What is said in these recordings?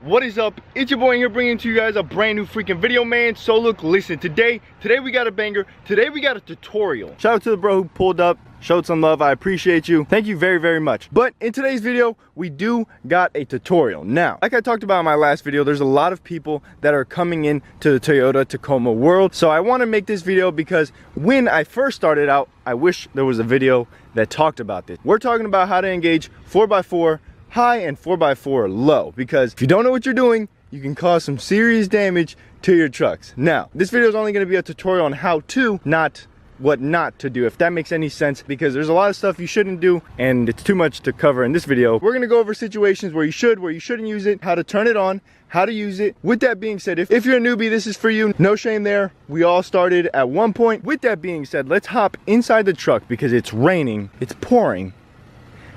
What is up? It's your boy here bringing to you guys a brand new freaking video, man. So look, listen, today we got a banger. Today we got a tutorial. Shout out to the bro who pulled up, showed some love. I appreciate you. Thank you very, very much. But in today's video, we do got a tutorial. Now, like I talked about in my last video, there's a lot of people that are coming in to the Toyota Tacoma world. So I want to make this video because when I first started out, I wish there was a video that talked about this. We're talking about how to engage 4x4 high and 4x4 low, because if you don't know what you're doing, you can cause some serious damage to your trucks. Now, this video is only going to be a tutorial on how to, not what not to do, if that makes any sense, because there's a lot of stuff you shouldn't do and it's too much to cover in this video. We're going to go over situations where you should, where you shouldn't use it, how to turn it on, how to use it. With that being said, if you're a newbie, this is for you. No shame there. We all started at one point. With that being said, let's hop inside the truck because it's raining, it's pouring,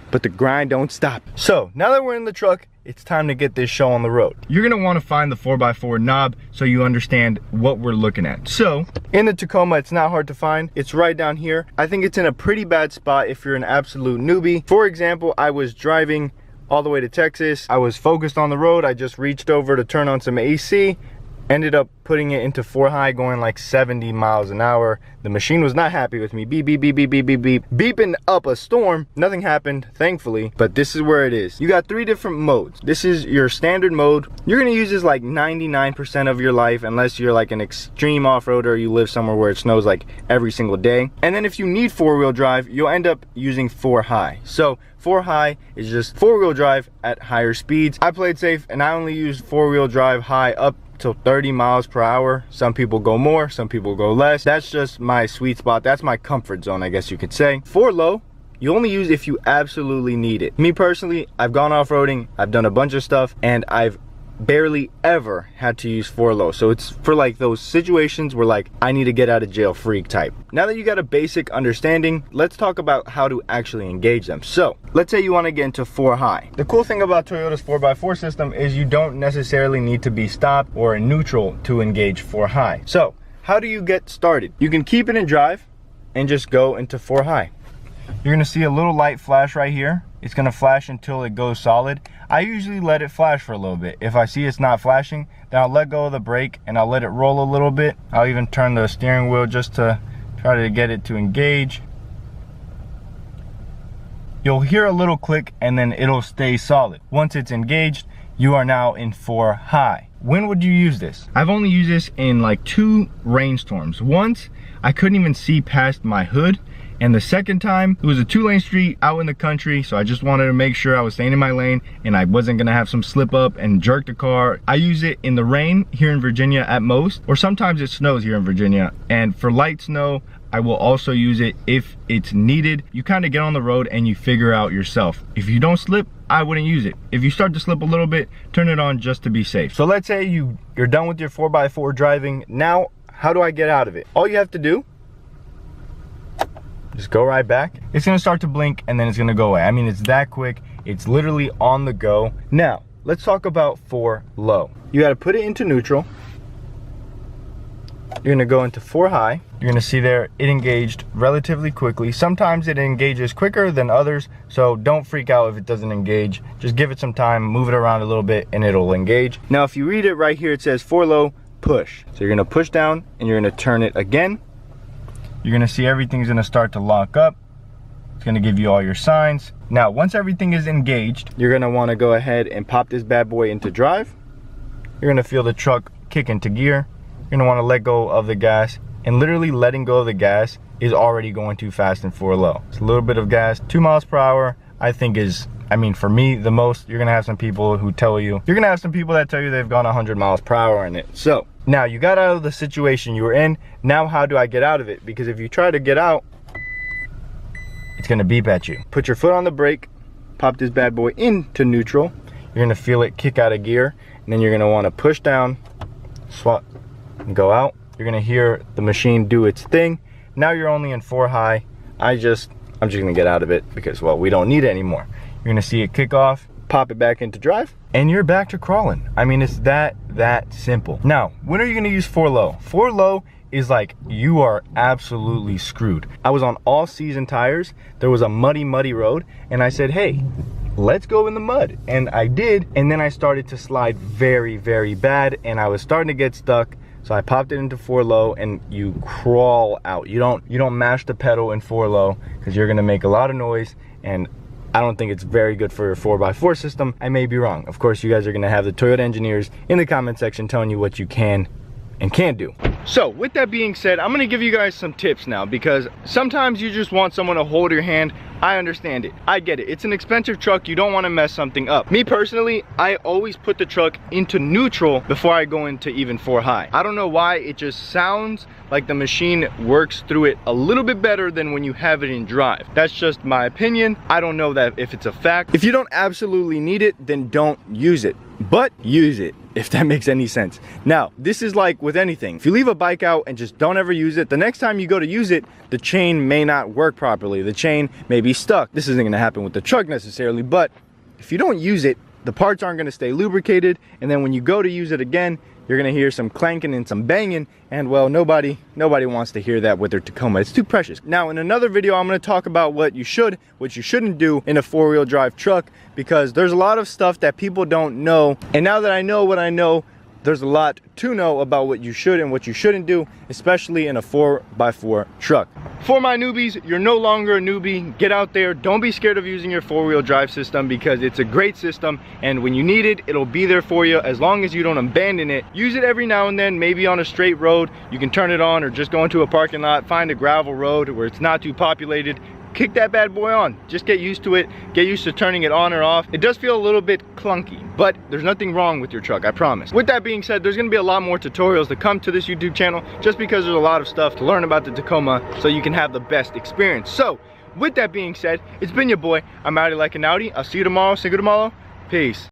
but the grind don't stop. So now that we're in the truck, it's time to get this show on the road. You're gonna wanna find the 4x4 knob so you understand what we're looking at. So in the Tacoma, it's not hard to find. It's right down here. I think it's in a pretty bad spot if you're an absolute newbie. For example, I was driving all the way to Texas. I was focused on the road. I just reached over to turn on some AC. Ended up putting it into 4 high, going like 70 miles an hour. The machine was not happy with me. Beep, beep, beep, beep, beep, beep, beep. Beeping up a storm. Nothing happened, thankfully, but this is where it is. You got 3 different modes. This is your standard mode. You're gonna use this like 99% of your life, unless you're like an extreme off-roader, you live somewhere where it snows like every single day. And then if you need 4-wheel drive, you'll end up using 4 high. So 4 high is just 4-wheel drive at higher speeds. I played safe and I only used 4-wheel drive high up till 30 miles per hour. Some people go more, some people go less. That's just my sweet spot. That's my comfort zone, I guess you could say. 4 low, you only use if you absolutely need it. Me personally, I've gone off-roading, I've done a bunch of stuff, and I've barely ever had to use 4 low. So it's for like those situations where like I need to get out of jail free type. Now that you got a basic understanding, let's talk about how to actually engage them. So let's say you want to get into 4 high. The cool thing about Toyota's 4x4 system is you don't necessarily need to be stopped or in neutral to engage 4 high. So how do you get started? You can keep it in drive and just go into 4 high. You're gonna see a little light flash right here. It's gonna flash until it goes solid. I usually let it flash for a little bit. If I see it's not flashing, then I'll let go of the brake and I'll let it roll a little bit. I'll even turn the steering wheel just to try to get it to engage. You'll hear a little click and then it'll stay solid. Once it's engaged, you are now in 4 high. When would you use this? I've only used this in like 2 rainstorms. Once, I couldn't even see past my hood. And the second time, it was a 2-lane street out in the country, so I just wanted to make sure I was staying in my lane and I wasn't gonna have some slip up and jerk the car. I use it in the rain here in Virginia at most, or sometimes it snows here in Virginia. And for light snow, I will also use it if it's needed. You kind of get on the road and you figure out yourself. If you don't slip, I wouldn't use it. If you start to slip a little bit, turn it on just to be safe. So let's say you're done with your 4x4 driving. Now, how do I get out of it? All you have to do, just go right back. It's gonna start to blink and then it's gonna go away. I mean, it's that quick. It's literally on the go. Now, let's talk about 4 low. You gotta put it into neutral. You're gonna go into 4 high. You're gonna see there, it engaged relatively quickly. Sometimes it engages quicker than others, so don't freak out if it doesn't engage. Just give it some time, move it around a little bit, and it'll engage. Now, if you read it right here, it says 4 low, push. So you're gonna push down and you're gonna turn it again. You're gonna see everything's gonna start to lock up. It's gonna give you all your signs. Now, once everything is engaged, you're gonna wanna go ahead and pop this bad boy into drive. You're gonna feel the truck kick into gear. You're gonna wanna let go of the gas, and literally letting go of the gas is already going too fast in 4 low. It's a little bit of gas, 2 miles per hour, I think is, I mean, for me, the most. You're gonna have some people who tell you, you're gonna have some people that tell you they've gone 100 miles per hour in it. So, now you got out of the situation you were in. Now how do I get out of it? Because if you try to get out, it's gonna beep at you. Put your foot on the brake, pop this bad boy into neutral. You're gonna feel it kick out of gear, and then you're gonna wanna push down, swap, and go out. You're gonna hear the machine do its thing. Now you're only in 4 high. I'm just gonna get out of it because, well, we don't need it anymore. You're gonna see it kick off, pop it back into drive, and you're back to crawling. I mean, it's that simple. Now, when are you gonna use 4 low? 4 low is like, you are absolutely screwed. I was on all season tires. There was a muddy road, and I said, hey, let's go in the mud. And I did, and then I started to slide very, very bad, and I was starting to get stuck. So I popped it into 4 low, and you crawl out. You don't mash the pedal in 4 low because you're gonna make a lot of noise, and I don't think it's very good for your 4x4 system. I may be wrong. Of course, you guys are gonna have the Toyota engineers in the comment section telling you what you can and can't do. So with that being said, I'm gonna give you guys some tips now, because sometimes you just want someone to hold your hand. I understand it, I get it. It's an expensive truck, you don't want to mess something up. Me personally, I always put the truck into neutral before I go into even 4 high. I don't know why, it just sounds like the machine works through it a little bit better than when you have it in drive. That's just my opinion. I don't know that if it's a fact. If you don't absolutely need it, then don't use it, but use it, if that makes any sense. Now, this is like with anything. If you leave a bike out and just don't ever use it, the next time you go to use it, the chain may not work properly. The chain may be stuck. This isn't gonna happen with the truck necessarily, but if you don't use it, the parts aren't gonna stay lubricated, and then when you go to use it again, you're gonna hear some clanking and some banging, and well, nobody wants to hear that with their Tacoma. It's too precious. Now, in another video, I'm gonna talk about what you shouldn't do in a 4-wheel drive truck, because there's a lot of stuff that people don't know. And now that I know what I know, there's a lot to know about what you should and what you shouldn't do, especially in a 4x4 truck. For my newbies, you're no longer a newbie. Get out there, don't be scared of using your 4-wheel drive system, because it's a great system, and when you need it, it'll be there for you as long as you don't abandon it. Use it every now and then, maybe on a straight road, you can turn it on, or just go into a parking lot, find a gravel road where it's not too populated. Kick that bad boy on. Just get used to it. Get used to turning it on or off. It does feel a little bit clunky, but there's nothing wrong with your truck, I promise. With that being said, there's gonna be a lot more tutorials that come to this YouTube channel, just because there's a lot of stuff to learn about the Tacoma so you can have the best experience. So, with that being said, it's been your boy. I'm Audi like an Audi. I'll see you tomorrow. Single tomorrow. Peace.